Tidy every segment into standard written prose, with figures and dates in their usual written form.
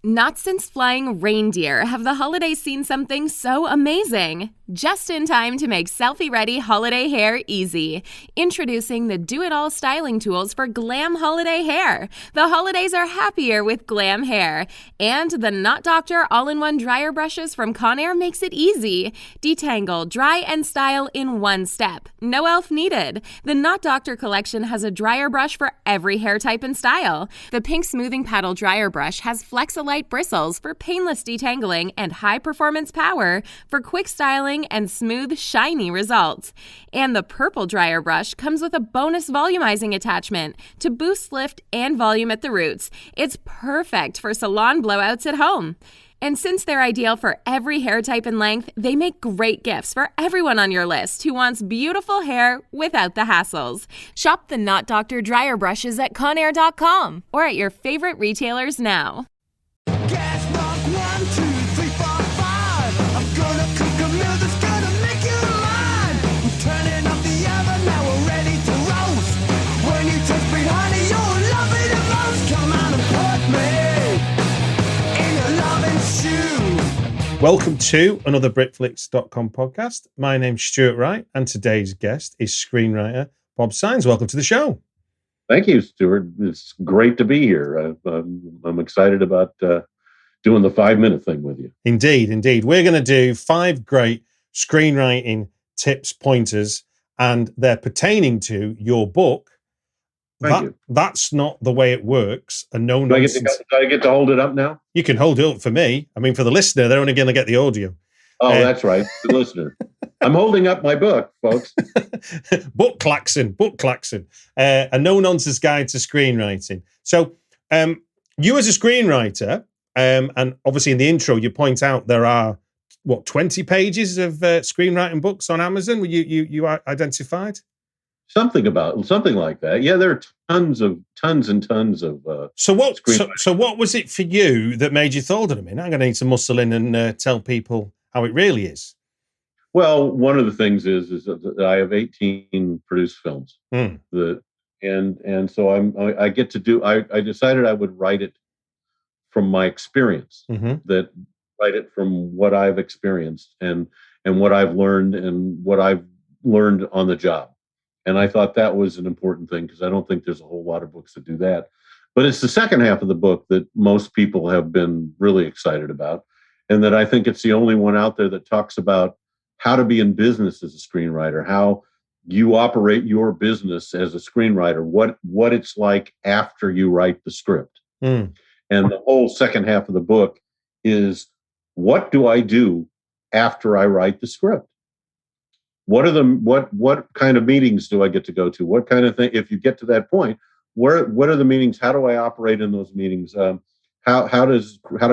Not since flying reindeer have the holidays seen something so amazing. Just in time to make selfie-ready holiday hair easy. Introducing the do-it-all styling tools for glam holiday hair. The holidays are happier with glam hair. And the Knot Doctor all-in-one dryer brushes from Conair makes it easy. Detangle, dry, and style in one step. No elf needed. The Knot Doctor collection has a dryer brush for every hair type and style. The pink smoothing paddle dryer brush has Flexolite bristles for painless detangling and high-performance power for quick styling and smooth, shiny results. And the purple dryer brush comes with a bonus volumizing attachment to boost lift and volume at the roots. It's perfect for salon blowouts at home. And since they're ideal for every hair type and length, they make great gifts for everyone on your list who wants beautiful hair without the hassles. Shop the Knot Doctor dryer brushes at Conair.com or at your favorite retailers now. Gas mark 1, 2, 3, 4, 5. I'm gonna cook a meal that's gonna make you mine. We're turning up the oven, now we're ready to roast. When you touch me, honey, you'll love it the most. Come on and put me in your loving shoe. Welcome to another Britflicks.com podcast. My name's Stuart Wright, and today's guest is screenwriter Bob SAENZ. Welcome to the show. Thank you, Stuart. It's great to be here. I'm excited about doing the 5-minute thing with you. Indeed. We're going to do 5 great screenwriting tips, pointers, and they're pertaining to your book. Thank you. That's not the way it works. Do I get to hold it up now? You can hold it up for me. I mean, for the listener, they're only going to get the audio. Oh, that's right. The listener. I'm holding up my book, folks. Book klaxon. A no-nonsense guide to screenwriting. So you as a screenwriter, and obviously in the intro, you point out there are, 20 pages of screenwriting books on Amazon you identified? Something like that. Yeah, there are tons and tons of So what was it for you that made you thought, I'm going to need to muscle in and tell people how it really is? Well, one of the things is that I have 18 produced films. And so I get to do. I decided I would write it from my experience. Write it from what I've experienced and what I've learned and what I've learned on the job. And I thought that was an important thing because I don't think there's a whole lot of books that do that. But it's the second half of the book that most people have been really excited about, and that I think it's the only one out there that talks about how to be in business as a screenwriter, how you operate your business as a screenwriter, what it's like after you write the script. And the whole second half of the book is, what do I do after I write the script? What kind of meetings do I get to go to? What kind of thing, if you get to that point, what are the meetings? How do I operate in those meetings? How do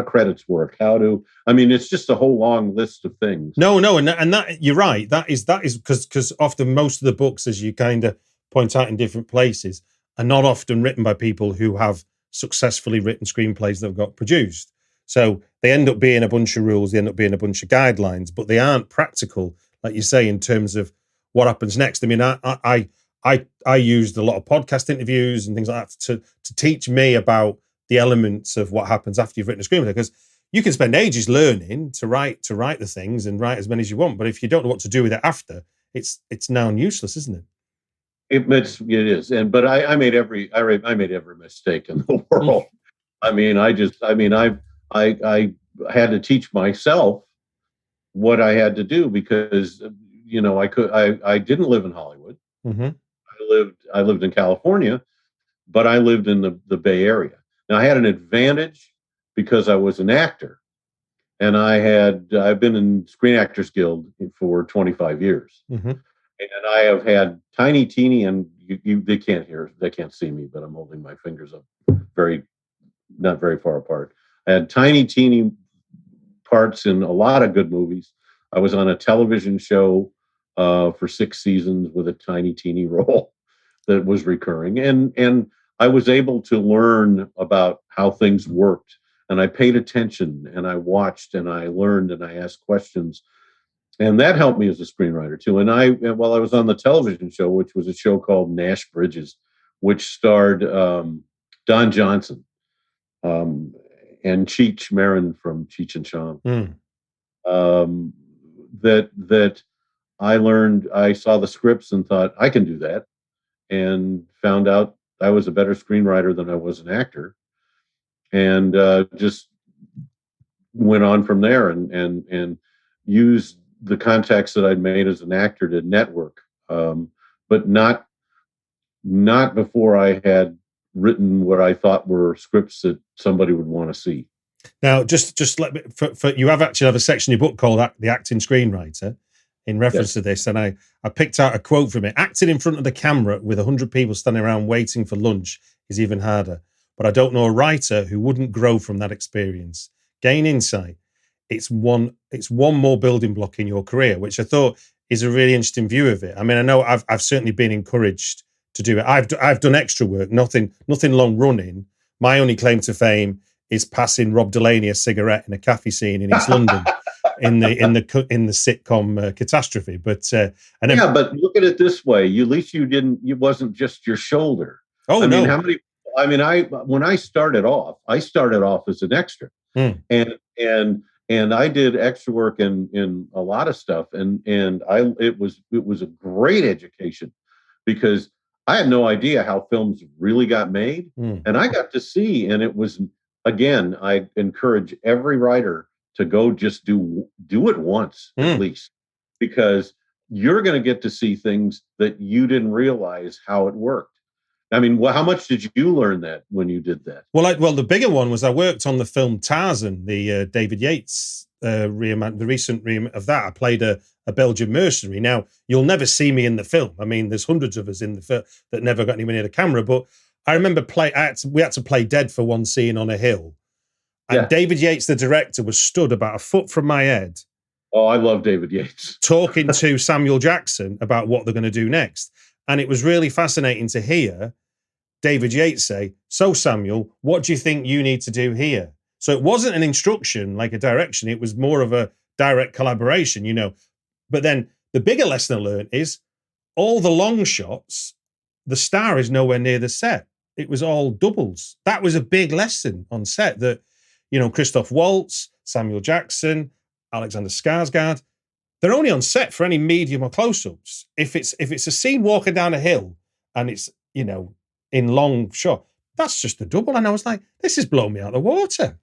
credits work? It's just a whole long list of things. No, and that you're right. That is because often most of the books, as you kind of point out in different places, are not often written by people who have successfully written screenplays that have got produced. So they end up being a bunch of rules, they end up being a bunch of guidelines, but they aren't practical, like you say, in terms of what happens next. I mean, I used a lot of podcast interviews and things like that to teach me about the elements of what happens after you've written a screenplay, because you can spend ages learning to write the things and write as many as you want, but if you don't know what to do with it after, it's now useless, isn't it? It is, but I made every mistake in the world. I had to teach myself what I had to do because I didn't live in Hollywood. I lived in California, but I lived in the Bay Area. Now I had an advantage because I was an actor, and I've been in Screen Actors Guild for 25 years. And I have had teeny, and they can't see me, but I'm holding my fingers up not very far apart. I had teeny parts in a lot of good movies. I was on a television show for 6 seasons with a teeny role that was recurring. And I was able to learn about how things worked. And I paid attention, and I watched, and I learned, and I asked questions. And that helped me as a screenwriter too. And while I was on the television show, which was a show called Nash Bridges, which starred Don Johnson. and Cheech Marin from Cheech and Chong. Mm. That I learned. I saw the scripts and thought I can do that, and found out I was a better screenwriter than I was an actor, and just went on from there and used the contacts that I'd made as an actor to network, but not before I had written what I thought were scripts that somebody would want to see. Now, just let me, for you have a section in your book called The Acting Screenwriter in reference to this, and I picked out a quote from it. Acting in front of the camera with 100 people standing around waiting for lunch is even harder, but I don't know a writer who wouldn't grow from that experience. Gain insight. It's one more building block in your career, which I thought is a really interesting view of it. I mean, I know I've certainly been encouraged to do it. I've done extra work, nothing long running. My only claim to fame is passing Rob Delaney a cigarette in a cafe scene in East London in the sitcom Catastrophe. But but look at it this way: at least it wasn't just your shoulder. Oh, I no. mean, how many? I mean, when I started off as an extra, and I did extra work in a lot of stuff, and it was a great education, because I had no idea how films really got made, and I got to see, and it was, again, I encourage every writer to go just do it once at least, because you're going to get to see things that you didn't realize how it worked. I mean, how much did you learn that when you did that? Well, the bigger one was I worked on the film Tarzan, the David Yates the recent remake of that. I played a Belgian mercenary. Now, you'll never see me in the film. I mean, there's hundreds of us in the film that never got anywhere near the camera. But I remember we had to play dead for one scene on a hill. And David Yates, the director, was stood about a foot from my head. Oh, I love David Yates. Talking to Samuel Jackson about what they're going to do next. And it was really fascinating to hear David Yates say, "So Samuel, what do you think you need to do here?" So it wasn't an instruction like a direction. It was more of a direct collaboration, you know. But then the bigger lesson I learned is all the long shots, the star is nowhere near the set. It was all doubles. That was a big lesson on set that, you know, Christoph Waltz, Samuel Jackson, Alexander Skarsgård, they're only on set for any medium or close-ups. If it's a scene walking down a hill and it's, you know, in long shot, that's just a double. And I was like, this is blowing me out of the water.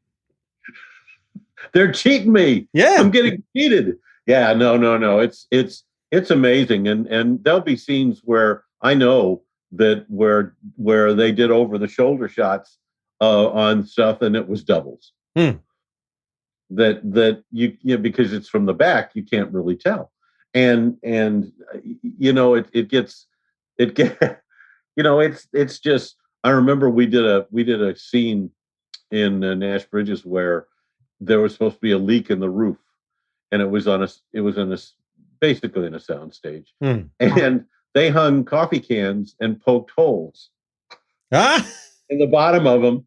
They're cheating me. Yeah. I'm getting cheated. Yeah, no. It's amazing. And there'll be scenes where I know that where they did over the shoulder shots on stuff and it was doubles. That you know, because it's from the back, you can't really tell. And you know, it gets you know, it's just, I remember we did a scene in Nash Bridges where there was supposed to be a leak in the roof, and it was basically in a sound stage, and they hung coffee cans and poked holes in the bottom of them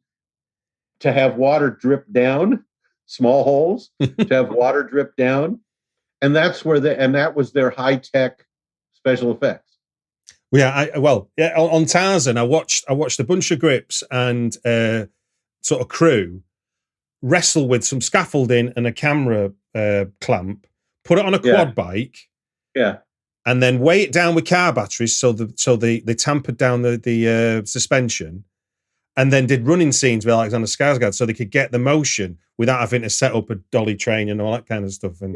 to have water drip down, small holes to have water drip down, and that was their high-tech special effects. On Tarzan, I watched a bunch of grips and sort of crew wrestle with some scaffolding and a camera clamp, put it on a quad bike, and then weigh it down with car batteries. So they tampered down the suspension, and then did running scenes with Alexander Skarsgård so they could get the motion without having to set up a dolly train and all that kind of stuff. And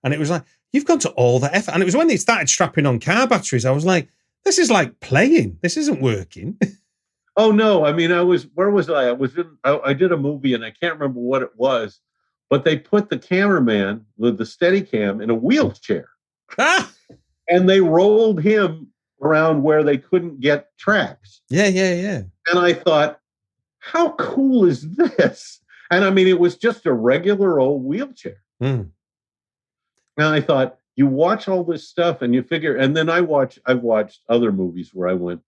it was like, you've gone to all that effort. And it was when they started strapping on car batteries, I was like, this is like playing. This isn't working. Oh no! I mean, where was I? I did a movie, and I can't remember what it was, but they put the cameraman with the Steadicam in a wheelchair, and they rolled him around where they couldn't get tracks. Yeah. And I thought, how cool is this? And I mean, it was just a regular old wheelchair. And I thought, you watch all this stuff, and you figure, and then I've watched other movies where I went.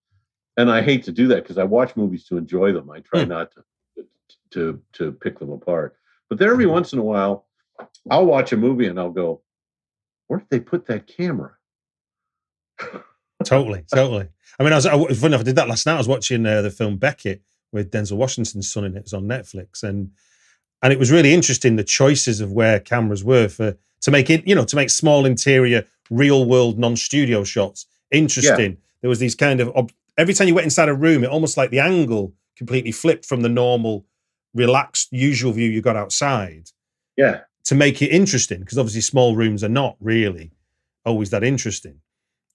And I hate to do that because I watch movies to enjoy them. I try not to pick them apart. But then every once in a while, I'll watch a movie and I'll go, where did they put that camera? Totally. I mean, funny enough, I did that last night. I was watching the film Beckett with Denzel Washington's son in it. It's on Netflix. And And it was really interesting, the choices of where cameras were to make it, to make small interior, real world, non-studio shots interesting. Yeah. There was these kind of, every time you went inside a room, it almost like the angle completely flipped from the normal, relaxed, usual view you got outside. Yeah. To make it interesting, because obviously small rooms are not really always that interesting.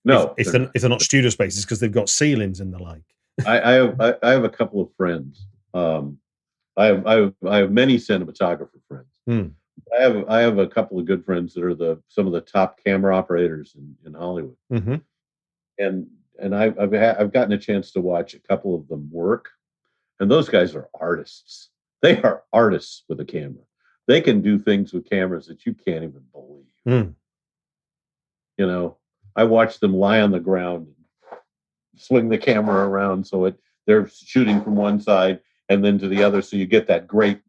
No. If they're not studio spaces, because they've got ceilings and the like. I have a couple of friends. I have many cinematographer friends. I have a couple of good friends that are some of the top camera operators in Hollywood. Mm-hmm. And I've gotten a chance to watch a couple of them work, and those guys are artists. They are artists with a camera. They can do things with cameras that you can't even believe. I watch them lie on the ground and swing the camera around so they're shooting from one side and then to the other, so you get that great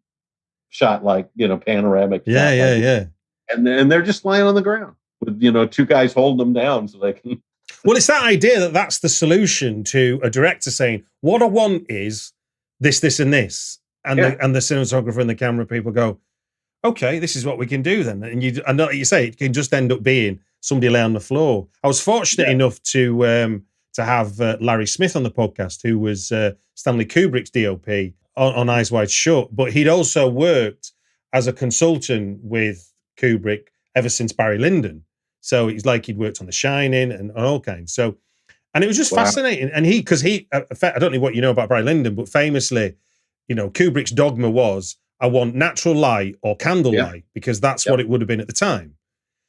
shot, like panoramic. Yeah. And they're just lying on the ground with two guys holding them down so they can. Well, it's that idea that's the solution to a director saying, "What I want is this, this, and this," and the cinematographer and the camera people go, "Okay, this is what we can do then." And like you say, it can just end up being somebody lay on the floor. I was fortunate enough to have Larry Smith on the podcast, who was Stanley Kubrick's DOP on Eyes Wide Shut, but he'd also worked as a consultant with Kubrick ever since Barry Lyndon. So it's like he'd worked on The Shining and all kinds. So, and it was just fascinating. And I don't know what you know about Barry Lyndon, but famously, Kubrick's dogma was, I want natural light or candlelight, because that's what it would have been at the time.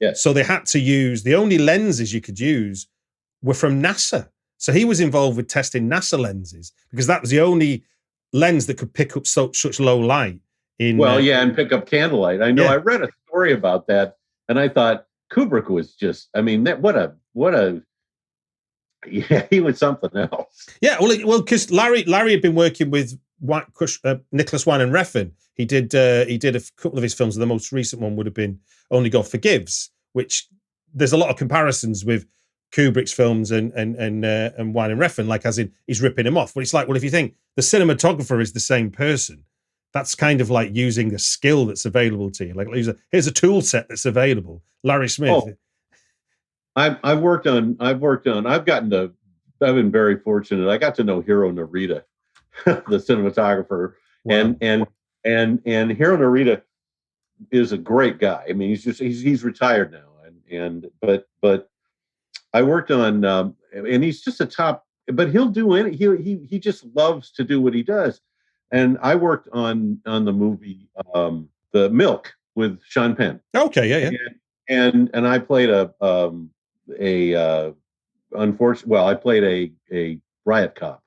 Yeah. So they had to use, the only lenses you could use were from NASA. So he was involved with testing NASA lenses, because that was the only lens that could pick up such low light. And pick up candlelight. I know. Yeah. I read a story about that, and I thought Kubrick was just, he was something else. Yeah, well, because Larry had been working with Nicholas Winding Refn. He did a couple of his films. The most recent one would have been Only God Forgives, which there's a lot of comparisons with Kubrick's films and Winding Refn, like as in he's ripping him off. But it's like, well, if you think the cinematographer is the same person, that's kind of like using a skill that's available to you. Like here's a tool set that's available. Larry Smith. Oh, I've been very fortunate. I got to know Hiro Narita, the cinematographer. Wow. And Hiro Narita is a great guy. I mean, he's retired now. But I worked on, and he's just a top, but he'll do any, he just loves to do what he does. And I worked on the movie, The Milk with Sean Penn. Okay. Yeah. And I played I played a riot cop.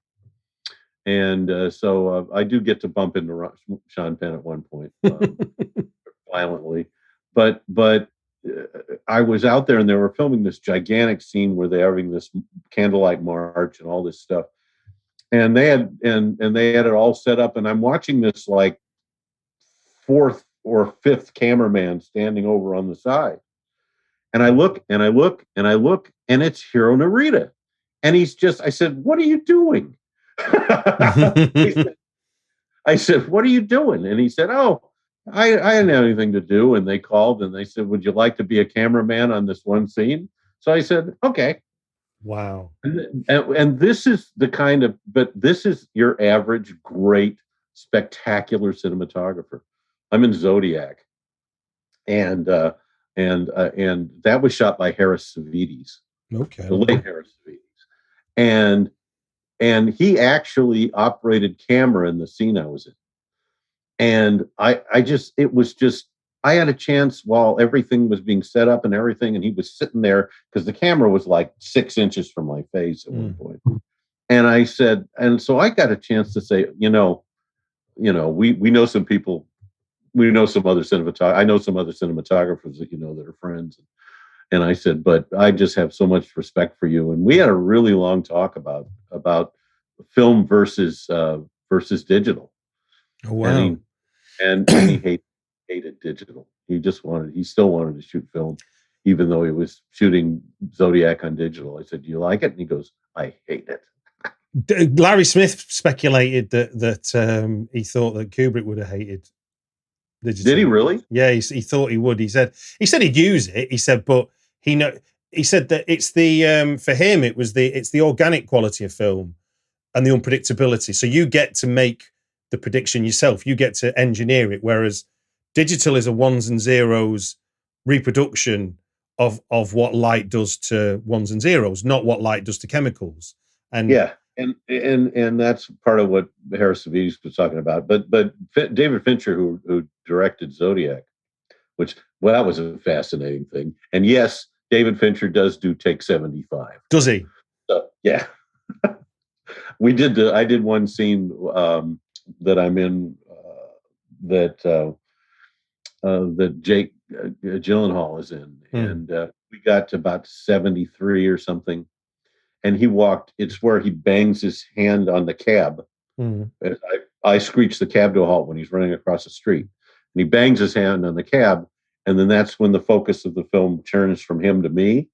And so I do get to bump into Sean Penn at one point, violently. But I was out there and they were filming this gigantic scene where they're having this candlelight march and all this stuff. And they had it all set up, and I'm watching this like fourth or fifth cameraman standing over on the side. And I look, and it's Hiro Narita. And I said, "What are you doing?" I said, "What are you doing?" And he said, "Oh, I didn't have anything to do." And they called and they said, "Would you like to be a cameraman on this one scene?" So I said, "Okay." Wow. And this is this is your average great, spectacular cinematographer. I'm in Zodiac. And that was shot by Harris Savides. Okay. The late Harris Savides. And he actually operated camera in the scene I was in. And I had a chance while everything was being set up and everything, and he was sitting there because the camera was like 6 inches from my face at one point. And I said, and so I got a chance to say, we know some people, we know some other cinematographers. I know some other cinematographers that that are friends. And I said, but I just have so much respect for you. And we had a really long talk about film versus digital. Oh, wow. And he hated digital. He still wanted to shoot film, even though he was shooting Zodiac on digital. I said, "Do you like it?" And he goes, "I hate it." Larry Smith speculated that he thought that Kubrick would have hated digitally. Did he really? Yeah, he thought he would. He said he'd use it. He said, but he said that it's the for him it's the organic quality of film and the unpredictability. So you get to make the prediction yourself. You get to engineer it, whereas digital is a ones and zeros reproduction of what light does to ones and zeros, not what light does to chemicals. And yeah, and that's part of what Harris Savides was talking about. But David Fincher, who directed Zodiac, which, well, that was a fascinating thing. And yes, David Fincher does do take 75. Does he? So, yeah. I did one scene that I'm in that Jake Gyllenhaal is in, and we got to about 73 or something, and it's where he bangs his hand on the cab. I screech the cab to a halt when he's running across the street, and he bangs his hand on the cab, and then that's when the focus of the film turns from him to me,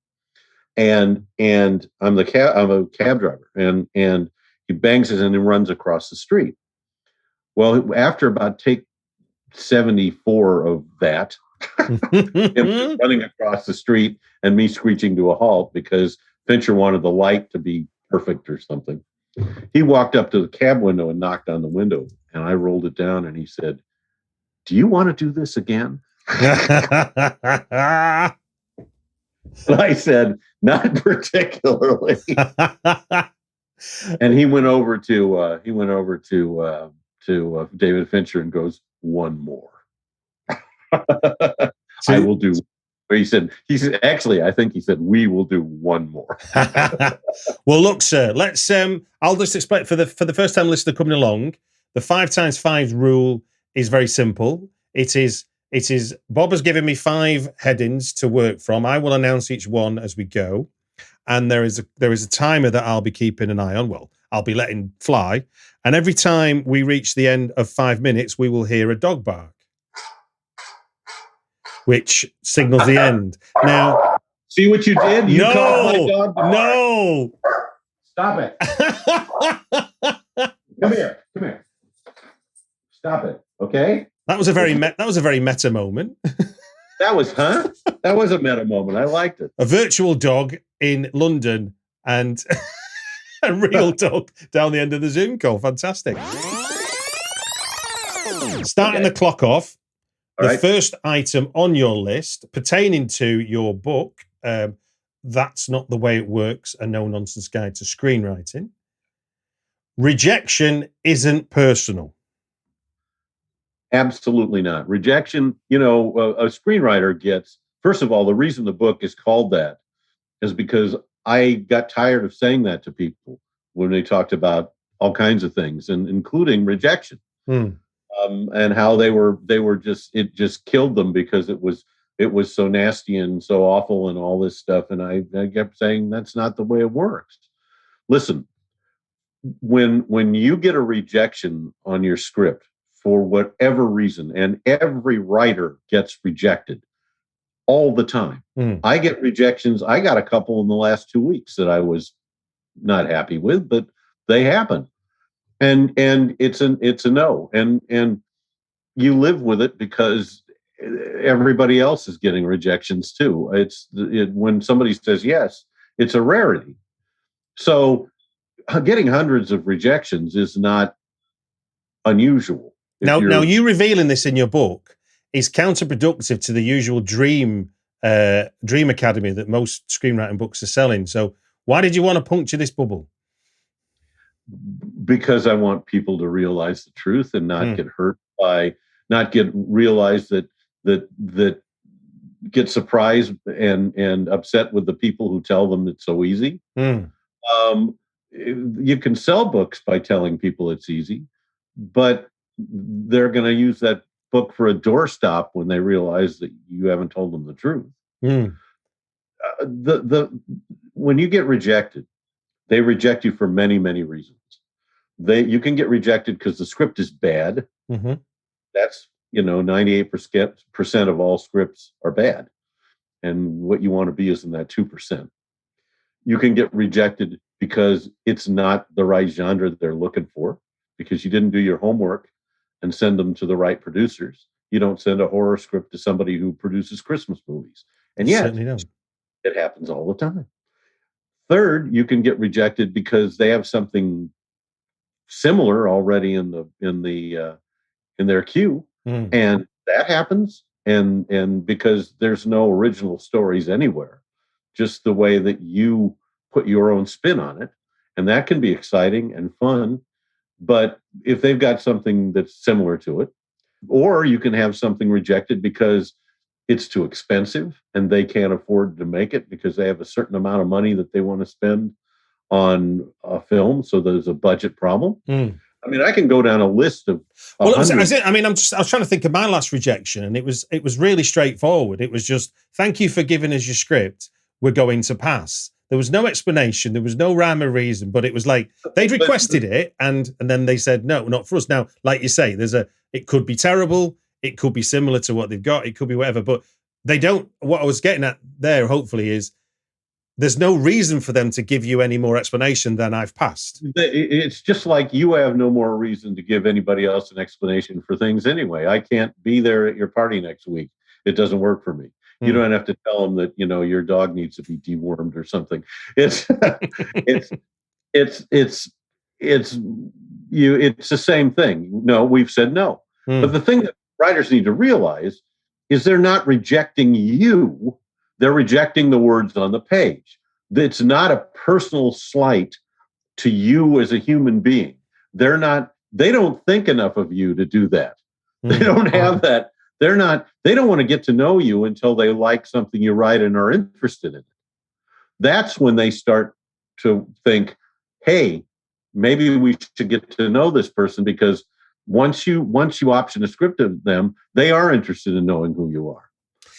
and I'm a cab driver, and he bangs his hand and runs across the street. Well, after about take 74 of that, him running across the street and me screeching to a halt because Fincher wanted the light to be perfect or something, he walked up to the cab window and knocked on the window, and I rolled it down, and he said, "Do you want to do this again?" And I said, "Not particularly." And he went over to David Fincher and goes, "One more." I will do. He said, actually, I think he said, "We will do one more." Well, look, sir, let's, I'll just explain for the first time listener coming along, the 5x5 rule is very simple. It is Bob has given me 5 headings to work from. I will announce each one as we go. And there is a timer that I'll be keeping an eye on. Well, I'll be letting fly. And every time we reach the end of 5 minutes, we will hear a dog bark, which signals the end. Now, see what you did? You called my dog. No. Stop it. Come here. Stop it. Okay. That was a very meta moment. That was a meta moment. I liked it. A virtual dog in London and a real dog down the end of the Zoom call. Fantastic. Starting the clock off. The first item on your list pertaining to your book, That's Not the Way It Works, A No-Nonsense Guide to Screenwriting. Rejection isn't personal. Absolutely not. Rejection, a screenwriter gets, first of all, the reason the book is called that is because I got tired of saying that to people when they talked about all kinds of things, and including rejection. And how it just killed them because it was so nasty and so awful and all this stuff. And I kept saying, that's not the way it works. Listen, when you get a rejection on your script for whatever reason, and every writer gets rejected all the time. I get rejections. I got a couple in the last 2 weeks that I was not happy with, but they happen. And it's a no. And you live with it because everybody else is getting rejections too. When somebody says yes, it's a rarity. So getting hundreds of rejections is not unusual. Now you revealing this in your book is counterproductive to the usual Dream Academy that most screenwriting books are selling. So why did you want to puncture this bubble? Because I want people to realize the truth and not get hurt by, realize that get surprised and upset with the people who tell them it's so easy. You can sell books by telling people it's easy, but they're going to use that book for a doorstop when they realize that you haven't told them the truth. When you get rejected, they reject you for many, many reasons. You can get rejected because the script is bad. That's 98% of all scripts are bad, and what you want to be is in that 2%. You can get rejected because it's not the right genre that they're looking for, because you didn't do your homework and send them to the right producers. You don't send a horror script to somebody who produces Christmas movies. And yet, Certainly don't. it happens all the time. Third, you can get rejected because they have something similar already in their queue, and that happens. And because there's no original stories anywhere, just the way that you put your own spin on it, and that can be exciting and fun. But if they've got something that's similar to it, or you can have something rejected because it's too expensive and they can't afford to make it because they have a certain amount of money that they want to spend on a film. So there's a budget problem. I mean, I can go down a list of. Well, I was trying to think of my last rejection, and it was really straightforward. It was just, thank you for giving us your script. We're going to pass. There was no explanation. There was no rhyme or reason, but it was like they'd requested it, and then they said, no, not for us. Now, like you say, it could be terrible. It could be similar to what they've got. It could be whatever, but they don't. What I was getting at there, hopefully, is there's no reason for them to give you any more explanation than I've passed. It's just like you have no more reason to give anybody else an explanation for things anyway. I can't be there at your party next week. It doesn't work for me. You don't have to tell them that, your dog needs to be dewormed or something. It's the same thing. No, we've said no. But the thing that writers need to realize is they're not rejecting you. They're rejecting the words on the page. It's not a personal slight to you as a human being. They don't think enough of you to do that. They don't have that. They don't want to get to know you until they like something you write and are interested in it. That's when they start to think, hey, maybe we should get to know this person, because once you option a script of them, they are interested in knowing who you are.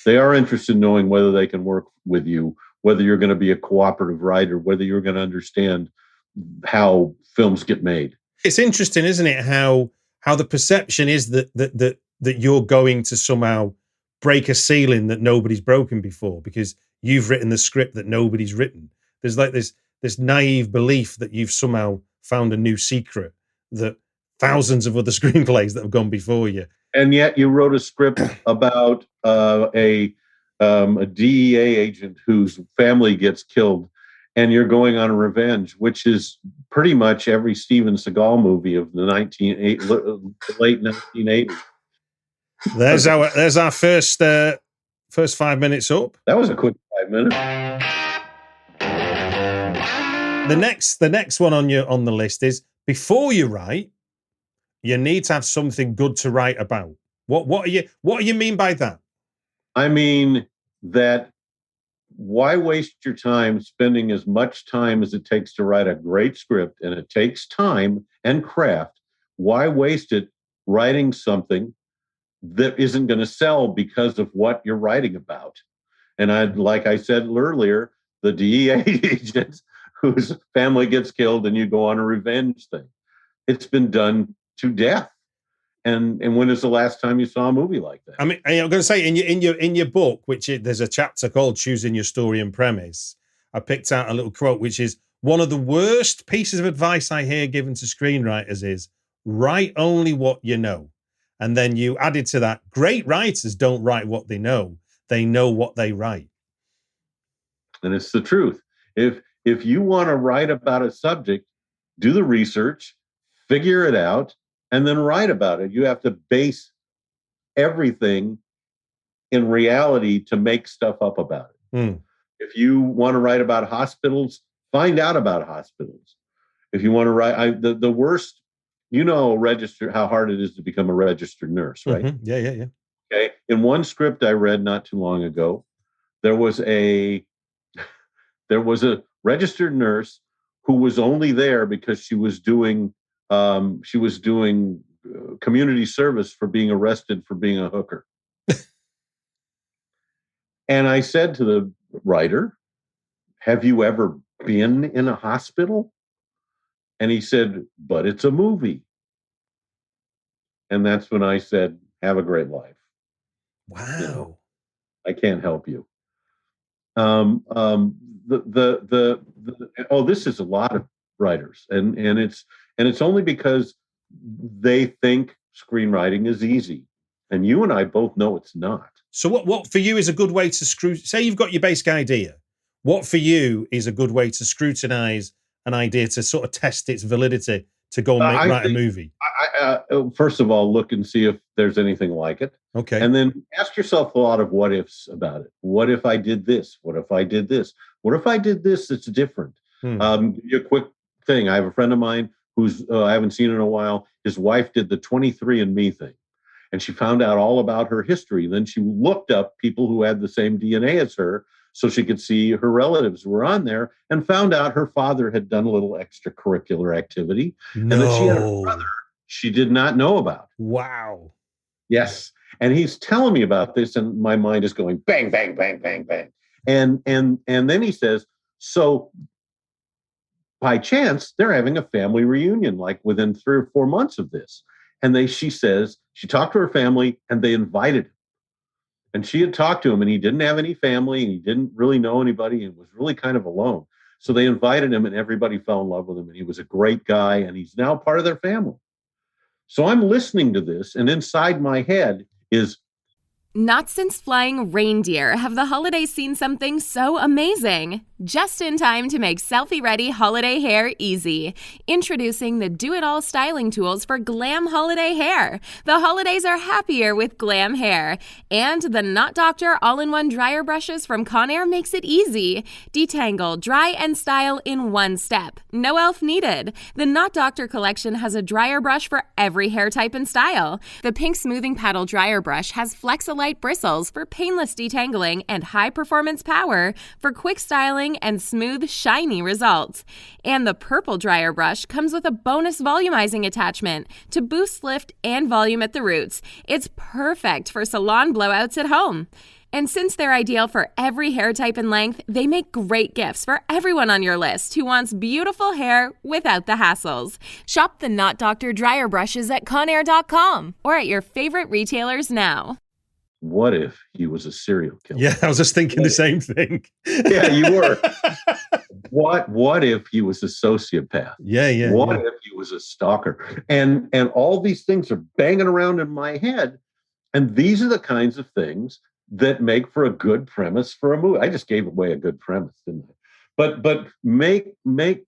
They are interested in knowing whether they can work with you, whether you're going to be a cooperative writer, whether you're going to understand how films get made. It's interesting, isn't it? How the perception is that you're going to somehow break a ceiling that nobody's broken before because you've written the script that nobody's written. There's like this naive belief that you've somehow found a new secret that thousands of other screenplays that have gone before you. And yet you wrote a script about a DEA agent whose family gets killed, and you're going on a revenge, which is pretty much every Steven Seagal movie of the late 1980s. There's our first 5 minutes up. That was a quick 5 minutes. The next one on the list is, before you write, you need to have something good to write about. What do you mean by that? I mean that why waste your time spending as much time as it takes to write a great script, and it takes time and craft. Why waste it writing something that isn't going to sell because of what you're writing about? And like I said earlier, the DEA agent whose family gets killed and you go on a revenge thing. It's been done to death. And when is the last time you saw a movie like that? I mean, I'm going to say in your book, there's a chapter called "Choosing Your Story and Premise." I picked out a little quote, which is, one of the worst pieces of advice I hear given to screenwriters is, write only what you know. And then you added to that, great writers don't write what they know what they write. And it's the truth. If you want to write about a subject, do the research, figure it out, and then write about it. You have to base everything in reality to make stuff up about it. If you want to write about hospitals, find out about hospitals. If you want to write, the worst, how hard it is to become a registered nurse, right? Mm-hmm. Yeah. Okay. In one script I read not too long ago, there was a registered nurse who was only there because she was doing community service for being arrested for being a hooker. And I said to the writer, have you ever been in a hospital? And he said, but it's a movie. And that's when I said, have a great life. Wow. I can't help you. This is a lot of writers, and it's only because they think screenwriting is easy, And you and I both know it's not. So what for you is a good way to say you've got your basic idea. What for you is a good way to scrutinize an idea to sort of test its validity to go and write a movie? First of all, look and see if there's anything like it. Okay. And then ask yourself a lot of what ifs about it. What if I did this? What if I did this? What if I did this that's different? A quick thing. I have a friend of mine who's I haven't seen in a while. His wife did the 23andMe thing. And she found out all about her history. Then she looked up people who had the same DNA as her so she could see her relatives were on there, and found out her father had done a little extracurricular activity. And that she had a brother she did not know about. Wow. Yes. And he's telling me about this, and my mind is going bang, bang, bang, bang, bang. And then he says, so by chance, they're having a family reunion, like within 3 or 4 months of this. And she says, she talked to her family and they invited him. And she had talked to him and he didn't have any family and he didn't really know anybody and was really kind of alone. So they invited him and everybody fell in love with him. And he was a great guy and he's now part of their family. So I'm listening to this, and inside my head is, not since flying reindeer have the holidays seen something so amazing. Just in time to make selfie-ready holiday hair easy. Introducing the do-it-all styling tools for glam holiday hair. The holidays are happier with glam hair. And the Knot Doctor all-in-one dryer brushes from Conair makes it easy. Detangle, dry, and style in one step. No elf needed. The Knot Doctor collection has a dryer brush for every hair type and style. The pink smoothing paddle dryer brush has Flexolite bristles for painless detangling and high-performance power for quick styling and smooth, shiny results. And the purple dryer brush comes with a bonus volumizing attachment to boost lift and volume at the roots. It's perfect for salon blowouts at home. And since they're ideal for every hair type and length, they make great gifts for everyone on your list who wants beautiful hair without the hassles. Shop the Knot Doctor dryer brushes at Conair.com or at your favorite retailers now. what if he was a serial killer? Yeah, I was just thinking the same thing. Yeah, you were. What if he was a sociopath? Yeah. What if he was a stalker? And all these things are banging around in my head. And these are the kinds of things that make for a good premise for a movie. I just gave away a good premise, didn't I? But make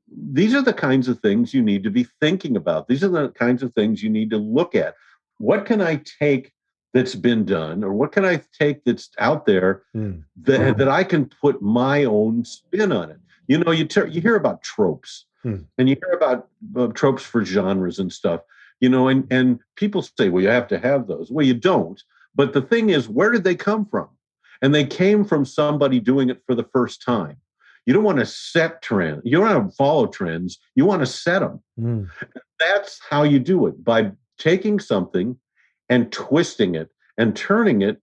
these are the kinds of things you need to be thinking about. These are the kinds of things you need to look at. What can I take that's been done, or what can I take that's out there that I can put my own spin on it? You know, you hear about tropes, and you hear about tropes for genres and stuff. You know, and people say, well, you have to have those. Well, you don't. But the thing is, where did they come from? And they came from somebody doing it for the first time. You don't want to set trends. You don't want to follow trends. You want to set them. That's how you do it, by taking something and twisting it and turning it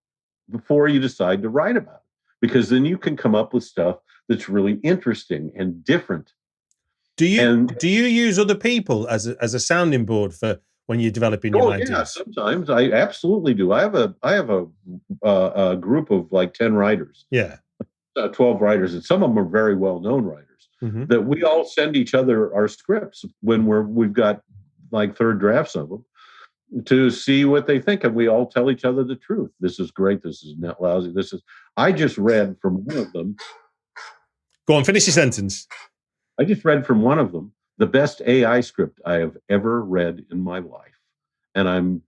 before you decide to write about it. Because then you can come up with stuff that's really interesting and different. Do you use other people as a sounding board for when you're developing your ideas? Yeah, sometimes I absolutely do. I have a group of like 10 writers. Yeah. 12 writers, and some of them are very well-known writers, that we all send each other our scripts when we've got like third drafts of them to see what they think. And we all tell each other the truth. This is great. This is not lousy. I just read from one of them. Go on, finish your sentence. I just read from one of them, the best AI script I have ever read in my life. And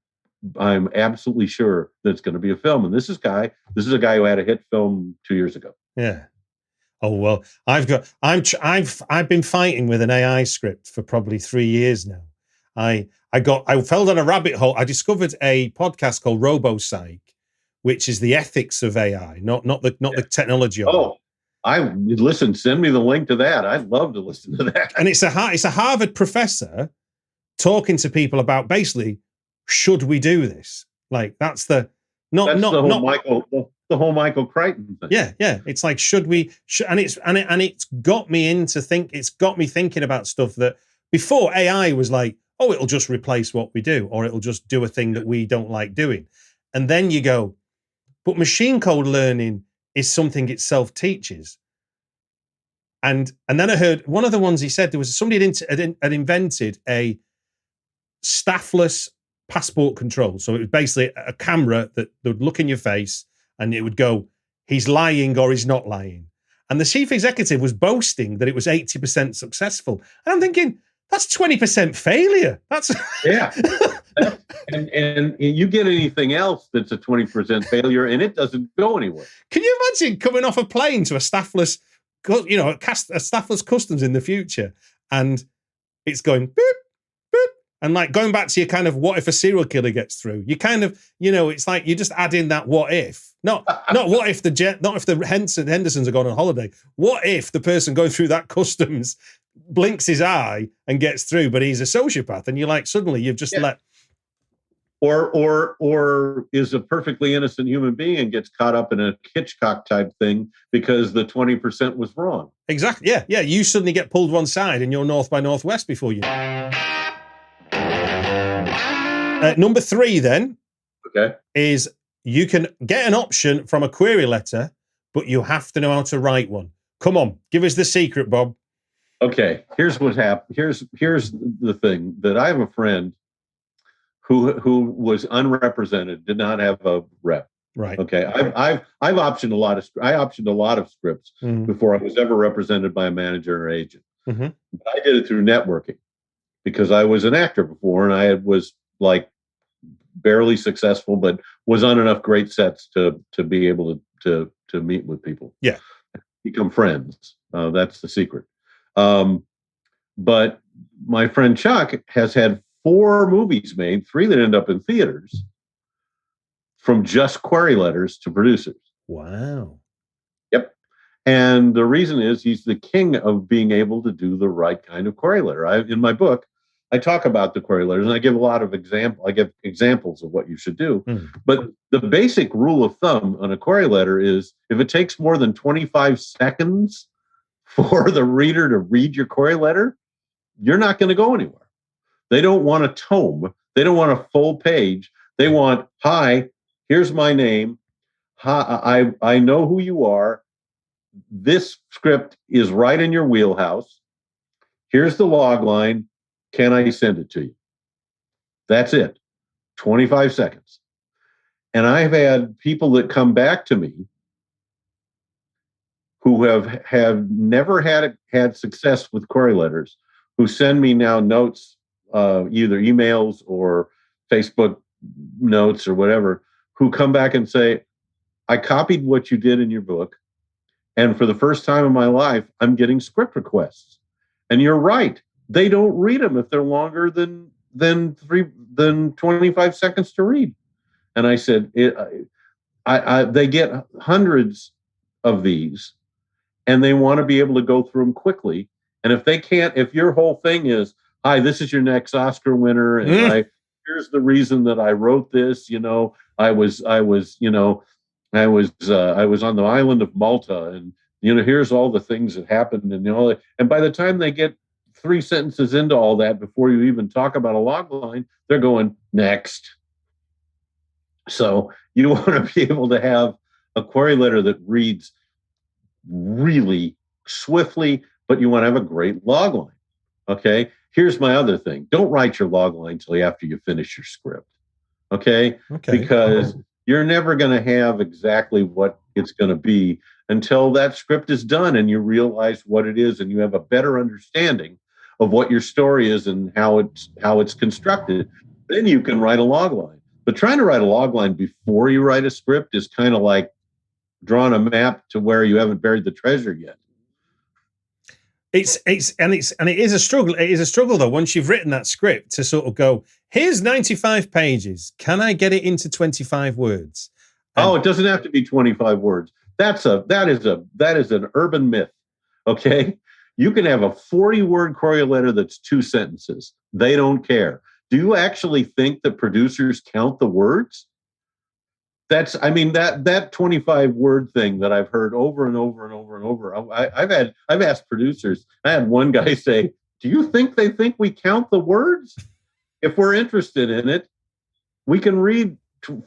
I'm absolutely sure that it's going to be a film. And this is a guy who had a hit film 2 years ago. Yeah. Oh, well, I've been fighting with an AI script for probably 3 years now. I fell down a rabbit hole. I discovered a podcast called RoboPsych, which is the ethics of AI, not the technology of it. Send me the link to that. I'd love to listen to that. And it's a Harvard professor talking to people about basically, should we do this? Like that's the whole Michael Crichton thing. Yeah. It's like, should we? And it's got me it's got me thinking about stuff that before AI was like, oh, it'll just replace what we do, or it'll just do a thing that we don't like doing. And then you go, but machine code learning is something it self-teaches. And then I heard one of the ones he said, there was somebody had invented a staffless passport control. So it was basically a camera that would look in your face and it would go, he's lying or he's not lying. And the chief executive was boasting that it was 80% successful. And I'm thinking, that's 20% failure. That's yeah. And you get anything else that's a 20% failure and it doesn't go anywhere. Can you imagine coming off a plane to a staffless, a staffless customs in the future, and it's going boop, boop, and like going back to your kind of what if a serial killer gets through? You kind of, it's like you just add in that what if, not what if the Hendersons are going on holiday. What if the person going through that customs blinks his eye and gets through, but he's a sociopath, and you're like, suddenly you've just let. Or is a perfectly innocent human being and gets caught up in a Hitchcock type thing because the 20% was wrong. Exactly. Yeah. You suddenly get pulled one side and you're north by northwest before you. Number 3 then is you can get an option from a query letter, but you have to know how to write one. Come on, give us the secret, Bob. Okay, here's what happened. Here's the thing, that I have a friend who was unrepresented, did not have a rep. Right. Okay. I've optioned a lot of scripts before I was ever represented by a manager or agent. Mm-hmm. But I did it through networking because I was an actor before, and I was like barely successful, but was on enough great sets to be able to meet with people. Yeah. Become friends. That's the secret. But my friend Chuck has had 4 movies made, 3 that end up in theaters, from just query letters to producers. Wow. Yep. And the reason is he's the king of being able to do the right kind of query letter. In my book, I talk about the query letters, and I give a lot of examples of what you should do. But the basic rule of thumb on a query letter is if it takes more than 25 seconds for the reader to read your query letter, you're not going to go anywhere. They don't want a tome. They don't want a full page. They want, hi, here's my name. Hi, I know who you are. This script is right in your wheelhouse. Here's the log line. Can I send it to you? That's it. 25 seconds. And I've had people that come back to me who have never had success with query letters, who send me now notes, either emails or Facebook notes or whatever, who come back and say, I copied what you did in your book, and for the first time in my life, I'm getting script requests. And you're right. They don't read them if they're longer than 25 seconds to read. And I said, they get hundreds of these, and they want to be able to go through them quickly. And if your whole thing is, hi, this is your next Oscar winner, and here's the reason that I wrote this. I was on the island of Malta, and here's all the things that happened, and by the time they get 3 sentences into all that, before you even talk about a log line, they're going next. So you want to be able to have a query letter that reads really swiftly, but you want to have a great log line. Okay. Here's my other thing. Don't write your log line until after you finish your script. Okay. Because you're never going to have exactly what it's going to be until that script is done and you realize what it is and you have a better understanding of what your story is and how it's constructed. Then you can write a log line. But trying to write a log line before you write a script is kind of like drawing a map to where you haven't buried the treasure yet. It is a struggle. It is a struggle though, once you've written that script, to sort of go, here's 95 pages. Can I get it into 25 words? It doesn't have to be 25 words. That is an urban myth. Okay. You can have a 40-word query letter that's 2 sentences. They don't care. Do you actually think that producers count the words? That 25-word thing that I've heard over and over and over and over. I've asked producers. I had one guy say, "Do you think they think we count the words? If we're interested in it, we can read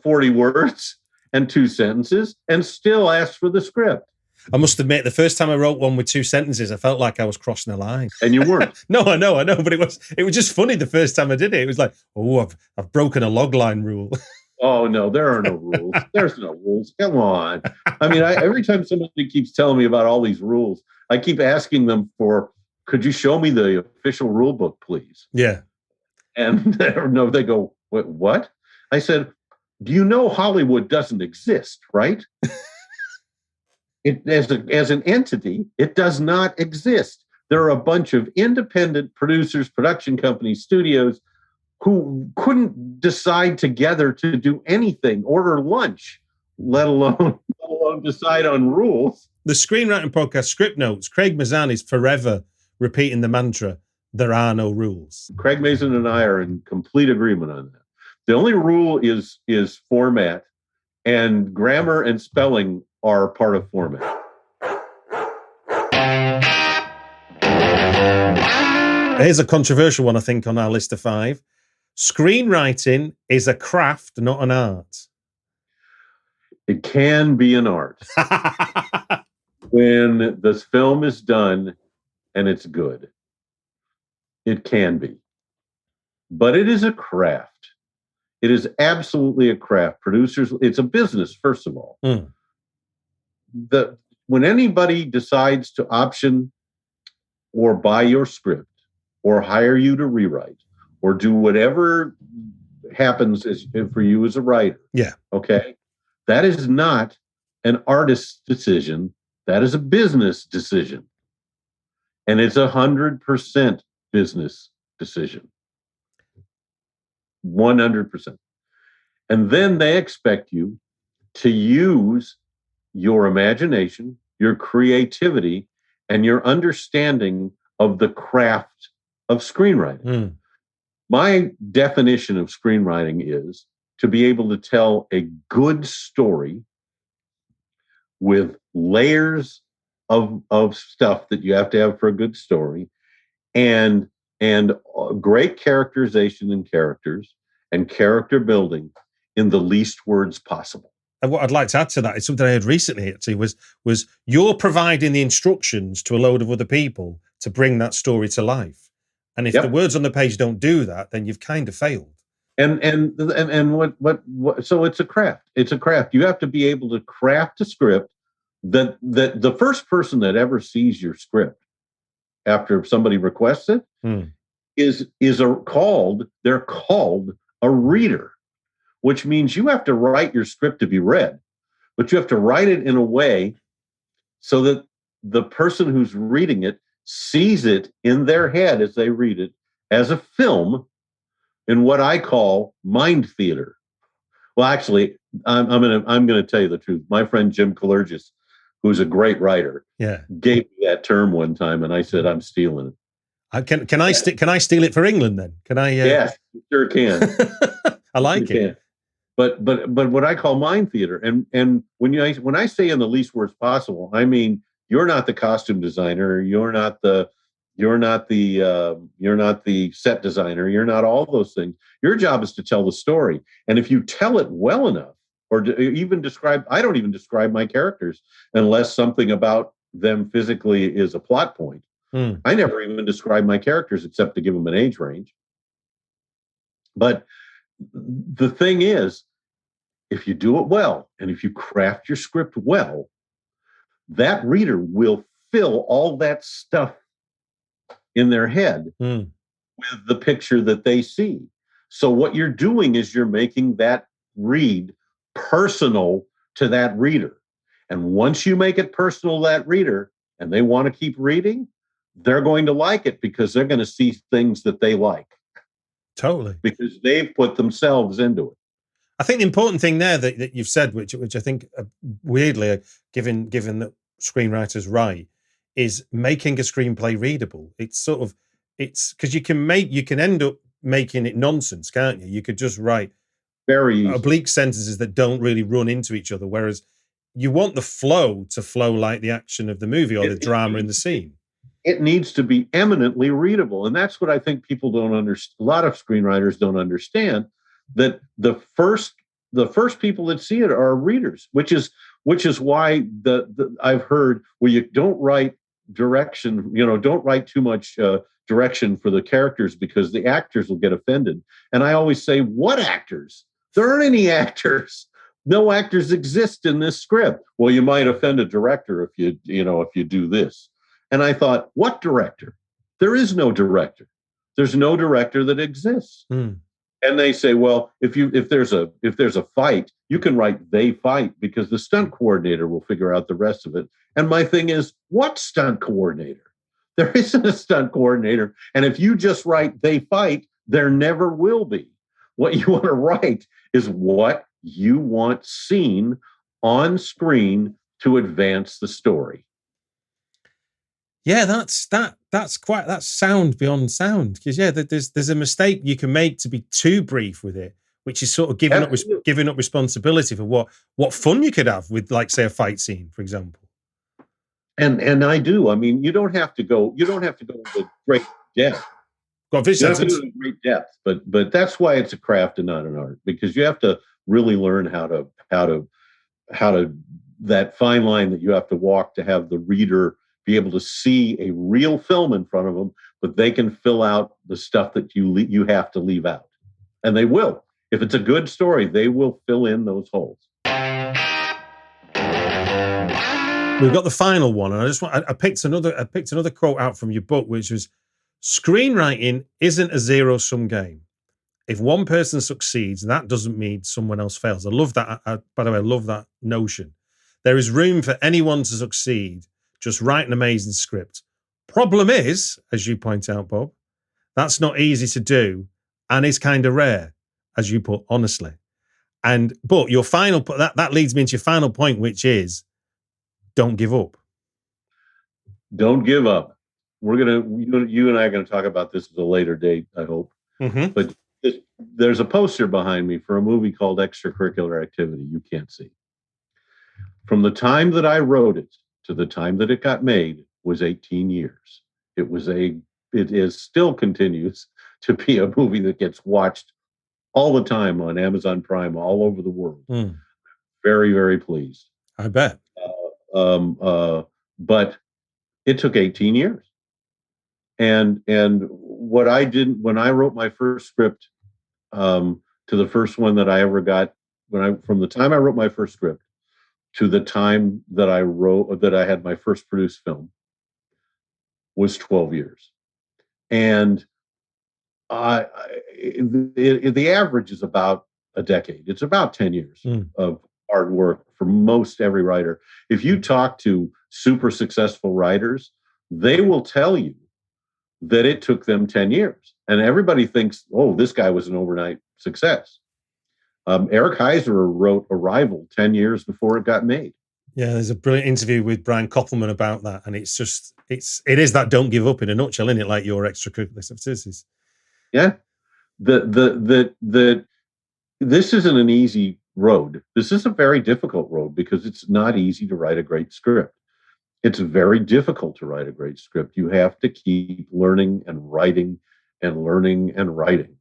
40 words and 2 sentences and still ask for the script." I must admit, the first time I wrote one with 2 sentences, I felt like I was crossing a line. And you weren't. No, I know, but it was just funny the first time I did it. It was like, oh, I've broken a log line rule. Oh, no, there are no rules. There's no rules. Come on. I mean, every time somebody keeps telling me about all these rules, I keep asking them could you show me the official rule book, please? Yeah. And they go, what? I said, do you know Hollywood doesn't exist, right? It as an entity, it does not exist. There are a bunch of independent producers, production companies, studios who couldn't decide together to do anything, order lunch, let alone decide on rules. The Screenwriting Podcast script notes, Craig Mazan is forever repeating the mantra, there are no rules. Craig Mazin and I are in complete agreement on that. The only rule is format, and grammar and spelling are part of format. Here's a controversial one, I think, on our list of 5. Screenwriting is a craft, not an art. It can be an art when this film is done and it's good. It can be. But it is a craft. It is absolutely a craft. Producers, it's a business, first of all. Mm. When anybody decides to option or buy your script or hire you to rewrite or do whatever happens for you as a writer, yeah, okay, that is not an artist's decision. That is a business decision. And it's 100% business decision. 100%. And then they expect you to use your imagination, your creativity, and your understanding of the craft of screenwriting. Mm. My definition of screenwriting is to be able to tell a good story with layers of stuff that you have to have for a good story, and great characterization in characters and character building in the least words possible. And what I'd like to add to that is something I heard recently, actually, was you're providing the instructions to a load of other people to bring that story to life. And if the words on the page don't do that, then you've kind of failed. And what so it's a craft. It's a craft. You have to be able to craft a script that the first person that ever sees your script after somebody requests it they're called a reader, which means you have to write your script to be read, but you have to write it in a way so that the person who's reading it sees it in their head as they read it as a film in what I call mind theater. Well, actually, I'm gonna tell you the truth. My friend Jim Kalergis, who's a great writer, gave me that term one time, and I said, I'm stealing it. Can I steal it for England then? Can I? Yes, you sure can. I like it. But what I call mind theater, and when I say in the least words possible, I mean you're not the costume designer, you're not the set designer, you're not all those things. Your job is to tell the story, and if you tell it well enough, or even describe, I don't even describe my characters unless something about them physically is a plot point. I never even describe my characters except to give them an age range. But the thing is, if you do it well, and if you craft your script well, that reader will fill all that stuff in their head with the picture that they see. So what you're doing is you're making that read personal to that reader. And once you make it personal to that reader and they want to keep reading, they're going to like it because they're going to see things that they like. Totally. Because they've put themselves into it. I think the important thing there that you've said, which I think weirdly, given that screenwriters write, is making a screenplay readable. It's because you can end up making it nonsense, can't you? You could just write very oblique sentences that don't really run into each other, whereas you want the flow to flow like the action of the movie or the drama in the scene. It needs to be eminently readable. And that's what I think people don't understand. A lot of screenwriters don't understand, that the first the first people that see it are readers, which is why I've heard, well, you don't write direction, don't write too much direction for the characters because the actors will get offended. And I always say, what actors? There aren't any actors. No actors exist in this script. Well, you might offend a director if you do this. And I thought, what director? There is no director. There's no director that exists. And they say, well, if there's a fight, you can write "they fight" because the stunt coordinator will figure out the rest of it. And my thing is, what stunt coordinator? There isn't a stunt coordinator. And if you just write "they fight," there never will be. What you want to write is what you want seen on screen to advance the story. Yeah, that's sound beyond sound. Because there's a mistake you can make to be too brief with it, which is sort of giving up responsibility for what fun you could have with, like, say, a fight scene, for example. And I do. I mean, you don't have to go into great depth. Got this sentence. Great depth, but that's why it's a craft and not an art, because you have to really learn how to that fine line that you have to walk to have the reader be able to see a real film in front of them, but they can fill out the stuff that you have to leave out, and they will. If it's a good story, they will fill in those holes. We've got the final one, and I picked another quote out from your book, which was, "Screenwriting isn't a zero-sum game. If one person succeeds, that doesn't mean someone else fails." I love that. By the way, I love that notion. There is room for anyone to succeed. Just write an amazing script. Problem is, as you point out, Bob, that's not easy to do, and is kind of rare, as you put honestly. But your final that leads me into your final point, which is, don't give up. Don't give up. You and I are gonna talk about this at a later date, I hope. Mm-hmm. But there's a poster behind me for a movie called Extracurricular Activity you can't see. From the time that I wrote it to the time that it got made was 18 years. It still continues to be a movie that gets watched all the time on Amazon Prime all over the world. Very, very pleased. I bet. But it took 18 years. And what I did when I wrote my first script, to the first one that I ever got, from the time I wrote my first script to the time that I had my first produced film, was 12 years. And the average is about a decade. It's about 10 years of hard work for most every writer. If you talk to super successful writers, they will tell you that it took them 10 years. And everybody thinks, oh, this guy was an overnight success. Eric Heiser wrote Arrival 10 years before it got made. Yeah, there's a brilliant interview with Brian Koppelman about that. And it is that don't give up in a nutshell, isn't it? Like your extracurricular activities. Yeah. This isn't an easy road. This is a very difficult road because it's not easy to write a great script. It's very difficult to write a great script. You have to keep learning and writing and learning and writing.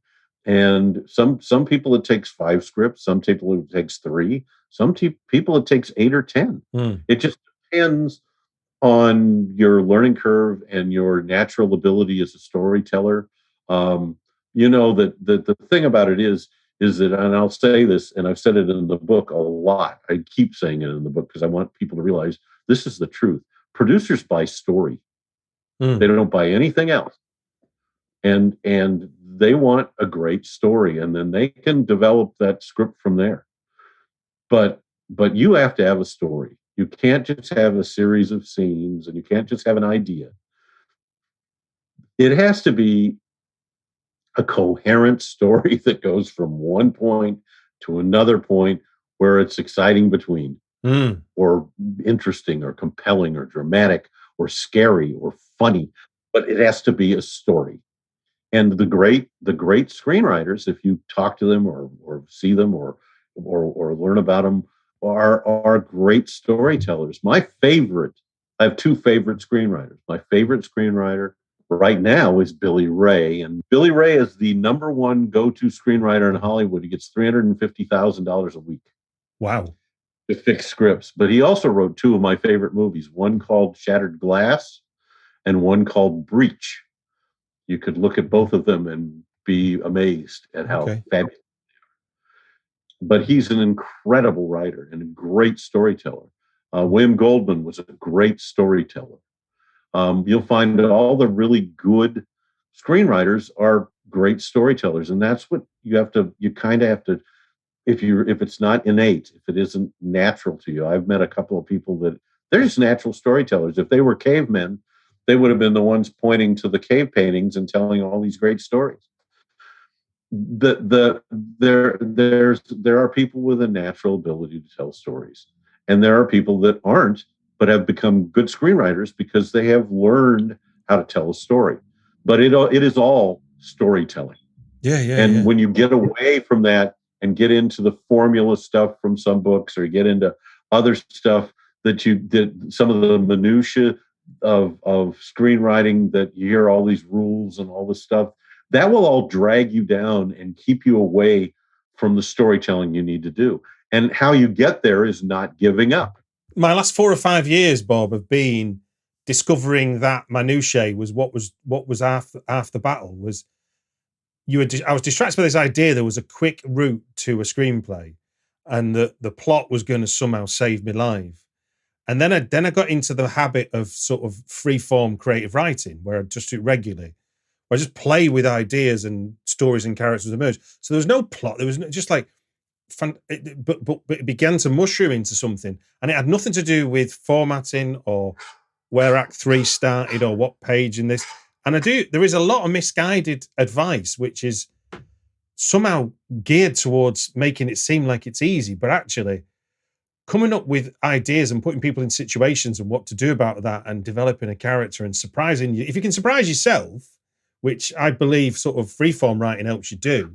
And some people it takes 5 scripts, some people it takes 3, some people it takes 8 or 10. It just depends on your learning curve and your natural ability as a storyteller. The thing about it is that, and I'll say this, and I've said it in the book a lot. I keep saying it in the book because I want people to realize this is the truth. Producers buy story. They don't buy anything else. And they want a great story, and then they can develop that script from there. But you have to have a story. You can't just have a series of scenes, and you can't just have an idea. It has to be a coherent story that goes from one point to another point where it's exciting between, or interesting or compelling or dramatic or scary or funny, but it has to be a story. And the great screenwriters, if you talk to them or see them or learn about them, are great storytellers. I have 2 favorite screenwriters. My favorite screenwriter right now is Billy Ray. And Billy Ray is the number one go-to screenwriter in Hollywood. He gets $350,000 a week. Wow. To fix scripts. But he also wrote two of my favorite movies, one called Shattered Glass and one called Breach. You could look at both of them and be amazed at how fabulous they are. But he's an incredible writer and a great storyteller. William Goldman was a great storyteller. You'll find that all the really good screenwriters are great storytellers, and that's what you kind of have to, if it's not innate, if it isn't natural to you. I've met a couple of people that they're just natural storytellers. If they were cavemen, they would have been the ones pointing to the cave paintings and telling all these great stories. There are people with a natural ability to tell stories, and there are people that aren't, but have become good screenwriters because they have learned how to tell a story. But it is all storytelling. And when you get away from that and get into the formula stuff from some books, or you get into other stuff that you did, some of the minutia of screenwriting, that you hear all these rules and all this stuff, that will all drag you down and keep you away from the storytelling you need to do. And how you get there is not giving up. My last 4 or 5 years, Bob, have been discovering that minutiae was what was half the battle. I was distracted by this idea there was a quick route to a screenplay, and the plot was going to somehow save me life. And then I got into the habit of sort of free-form creative writing, where I just do it regularly, where I just play with ideas and stories and characters emerge. So there was no plot. There was just like, but it began to mushroom into something, and it had nothing to do with formatting or where Act 3 started or what page in this. And there is a lot of misguided advice, which is somehow geared towards making it seem like it's easy, but actually coming up with ideas and putting people in situations and what to do about that, and developing a character and surprising you. If you can surprise yourself, which I believe sort of freeform writing helps you do.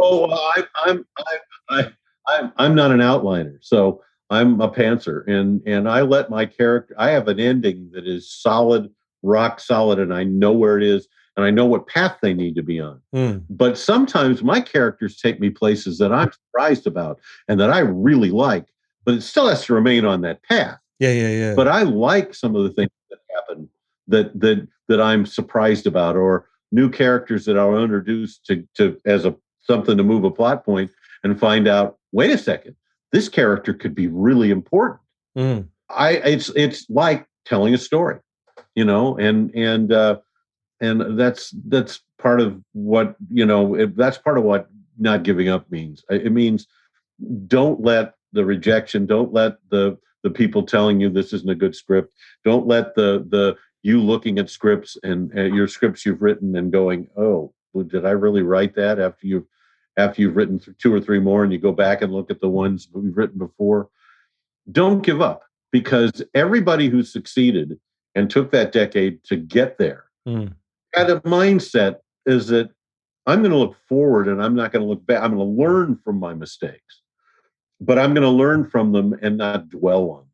I'm not an outliner, so I'm a pantser, and I let my character. I have an ending that is solid, rock solid, and I know where it is, and I know what path they need to be on. But sometimes my characters take me places that I'm surprised about and that I really like, but it still has to remain on that path. Yeah. But I like some of the things that happen that I'm surprised about, or new characters that are introduced to as something to move a plot point, and find out, wait a second, this character could be really important. It's like telling a story, and that's part of what, that's part of what not giving up means. It means don't let the rejection, don't let the people telling you this isn't a good script, don't let the you looking at scripts and your scripts you've written and going, oh, did I really write that, after you've written 2 or 3 more and you go back and look at the ones we've written before. Don't give up, because everybody who succeeded and took that decade to get there had a mindset is that I'm going to look forward and I'm not going to look back. I'm going to learn from my mistakes, but I'm going to learn from them and not dwell on them.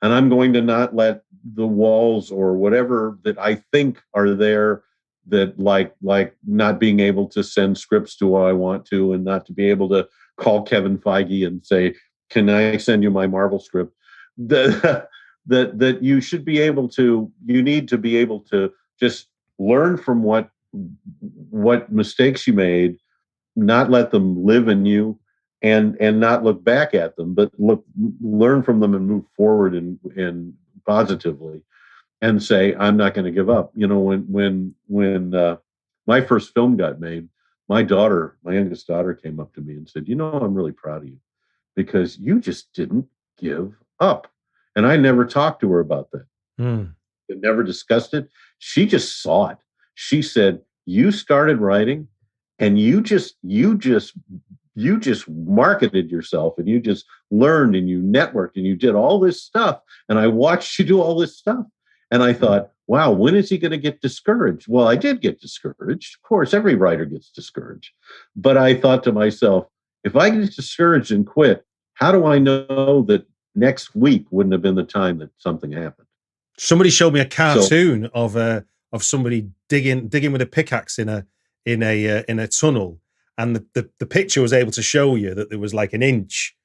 And I'm going to not let the walls or whatever that I think are there, that like not being able to send scripts to who I want to, and not to be able to call Kevin Feige and say, can I send you my Marvel script? That you should be able to, you need to be able to just learn from what mistakes you made, not let them live in you, and not look back at them, but learn from them and move forward and positively, and say, I'm not going to give up. When my first film got made, my youngest daughter, came up to me and said, I'm really proud of you, because you just didn't give up. And I never talked to her about that. I never discussed it. She just saw it. She said, you started writing, and you just marketed yourself, and you just learned, and you networked, and you did all this stuff. And I watched you do all this stuff. And I thought, wow, when is he going to get discouraged? Well, I did get discouraged. Of course, every writer gets discouraged. But I thought to myself, if I get discouraged and quit, how do I know that next week wouldn't have been the time that something happened? Somebody showed me a cartoon of of somebody digging with a pickaxe in a tunnel, and the picture was able to show you that there was like an inch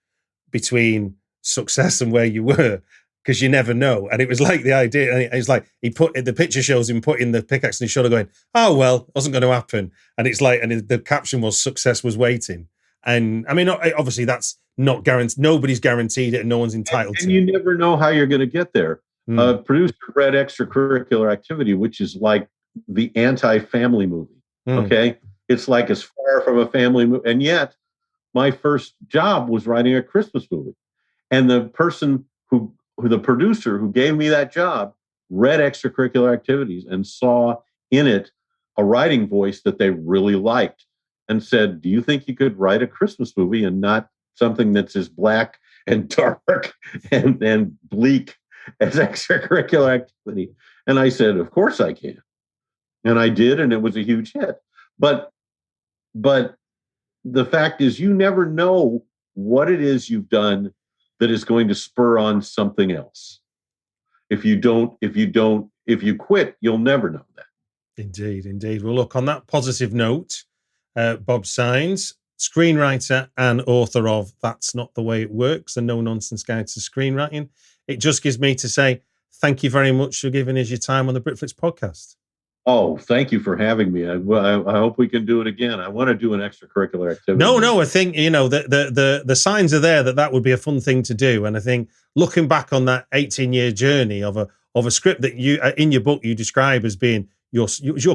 between success and where you were, because you never know. And it was like the idea, and it's like the picture shows him putting the pickaxe in his shoulder going, oh, well, it wasn't going to happen. And it's like, and the caption was success was waiting. And I mean, obviously that's not guaranteed. Nobody's guaranteed it and no one's entitled to it. And you never know how you're going to get there. Producer read Extracurricular Activity, which is like the anti-family movie. Okay. It's like as far from a family movie. And yet my first job was writing a Christmas movie. And the person the producer who gave me that job read Extracurricular Activities and saw in it a writing voice that they really liked, and said, do you think you could write a Christmas movie and not something that's as black and dark and bleak as Extracurricular Activity? And I said, of course I can. And I did, and it was a huge hit. But the fact is, you never know what it is you've done that is going to spur on something else. If you quit, you'll never know that. Indeed. Well, look, on that positive note, Bob Saenz, screenwriter and author of That's Not the Way It Works, a no-nonsense guide to screenwriting. It just gives me to say thank you very much for giving us your time on the Britflicks podcast. Oh, thank you for having me. I hope we can do it again. I want to do an extracurricular activity. No, I think, the signs are there that would be a fun thing to do. And I think looking back on that 18-year journey of a script that you, in your book, you describe as being your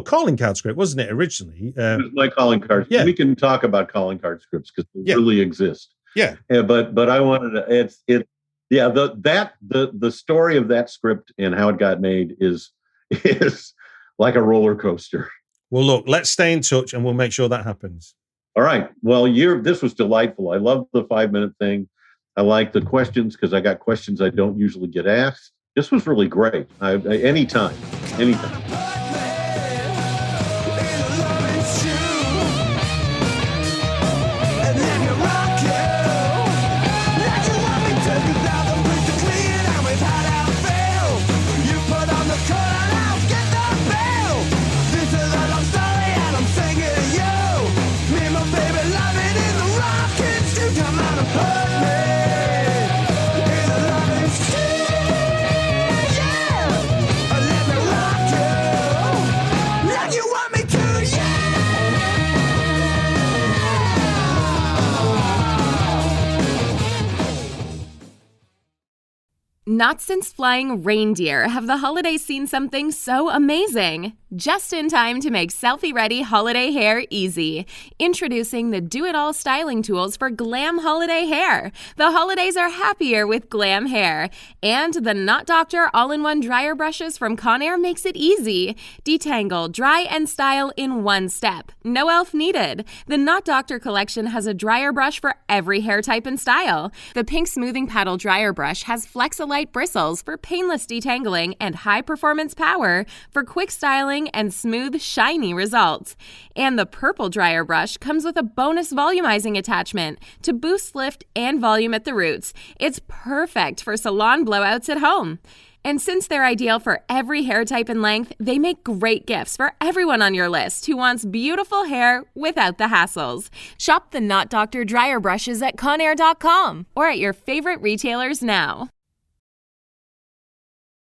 calling card script, wasn't it, originally? It was my calling card. Yeah. We can talk about calling card scripts because they really exist. Yeah. But I wanted to, the story of that script and how it got made is like a roller coaster. Well, look, let's stay in touch and we'll make sure that happens. All right. Well, this was delightful. I love the 5-minute thing. I like the questions because I got questions I don't usually get asked. This was really great. Anytime. Not since flying reindeer have the holidays seen something so amazing. Just in time to make selfie-ready holiday hair easy. Introducing the do-it-all styling tools for glam holiday hair. The holidays are happier with glam hair. And the Knot Doctor all-in-one dryer brushes from Conair makes it easy. Detangle, dry, and style in one step. No elf needed. The Knot Doctor collection has a dryer brush for every hair type and style. The pink smoothing paddle dryer brush has Flexolite bristles for painless detangling and high-performance power for quick styling and smooth, shiny results. And the purple dryer brush comes with a bonus volumizing attachment to boost lift and volume at the roots. It's perfect for salon blowouts at home. And since they're ideal for every hair type and length, they make great gifts for everyone on your list who wants beautiful hair without the hassles. Shop the Knot Doctor dryer brushes at Conair.com or at your favorite retailers now.